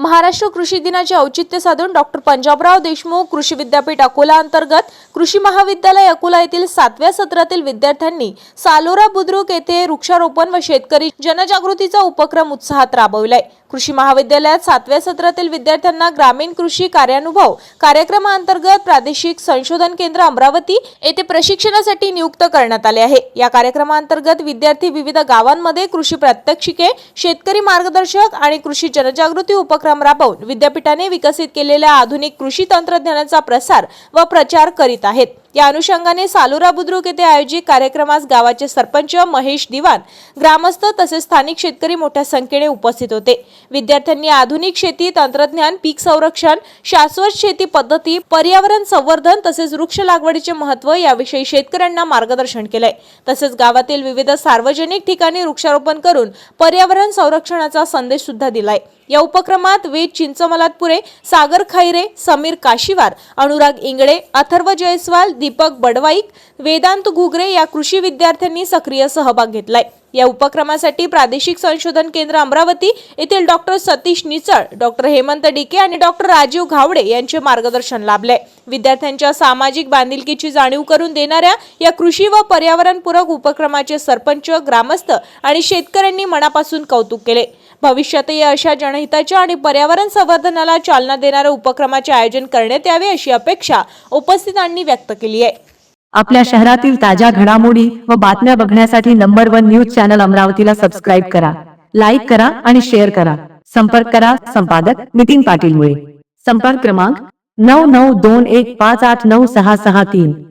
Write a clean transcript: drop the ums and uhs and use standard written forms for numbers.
महाराष्ट्र कृषी दिनाचे औचित्य साधून डॉक्टर पंजाबराव देशमुख कृषी विद्यापीठ अकोला अंतर्गत कृषी महाविद्यालय अकोला येथील 7व्या सत्रातील विद्यार्थ्यांनी सालोरा बुद्रुक येथे वृक्षारोपण व शेतकरी जनजागृतीचा उपक्रम उत्साहात राबविलाय। कृषी महाविद्यालयात 7व्या सत्रातील विद्यार्थ्यांना ग्रामीण कृषी कार्यानुभव कार्यक्रमांतर्गत प्रादेशिक संशोधन केंद्र अमरावती येथे प्रशिक्षणासाठी नियुक्त करण्यात आले आहे। या कार्यक्रमांतर्गत विद्यार्थी विविध गावांमध्ये कृषी प्रात्यक्षिके, शेतकरी मार्गदर्शक आणि कृषी जनजागृती उपक्रम राबवून विद्यापीठाने विकसित केलेल्या आधुनिक कृषी तंत्रज्ञानाचा प्रसार व प्रचार करीत आहेत। या अनुषंगाने सालोरा बुद्रुक येथे आयोजित कार्यक्रमास गावाचे सरपंच महेश दिवान, ग्रामस्थ तसेच स्थानिक शेतकरी मोठ्या संख्येने उपस्थित होते। विद्यार्थ्यांनी आधुनिक शेती तंत्रज्ञान, पीक संरक्षण, शाश्वत शेती पद्धती, पर्यावरण संवर्धन तसेच वृक्ष लागवडीचे महत्त्व याविषयी शेतकऱ्यांना मार्गदर्शन केले। तसेच गावातील विविध सार्वजनिक ठिकाणी वृक्षारोपण करून पर्यावरण संरक्षणाचा संदेश सुद्धा दिलाय। या उपक्रमात वेद चिंचमलातपुरे, सागर खैरे, समीर काशीवार, अनुराग इंगळे, अथर्व जयस्वाल, दीपक बडवाईक, वेदांत घुगरे या कृषी विद्यार्थ्यांनी सक्रिय सहभाग घेतलाय। या उपक्रमासाठी प्रादेशिक संशोधन केंद्र अमरावती येथील डॉक्टर सतीश निचळ, डॉक्टर हेमंत डिके आणि डॉक्टर राजीव घावडे यांचे मार्गदर्शन लाभले। विद्यार्थ्यांच्या सामाजिक बांधिलकीची जाणीव करून देणाऱ्या या कृषी व पर्यावरणपूरक उपक्रमाचे सरपंच, ग्रामस्थ आणि शेतकऱ्यांनी मनापासून कौतुक केले। भविष्यातही अशा जनहिताच्या आणि पर्यावरण संवर्धनाला चालना देणाऱ्या उपक्रमाचे आयोजन करण्यात यावे अशी अपेक्षा उपस्थितांनी व्यक्त केली आहे। आपल्या शहरातील ताज्या घडामोडी व बातम्या बघण्यासाठी नंबर 1 न्यूज चॅनल अमरावतीला सबस्क्राइब करा, लाईक करा आणि शेअर करा। संपर्क करा संपादक नितीन पाटील मुळे। संपर्क क्रमांक 9921589663।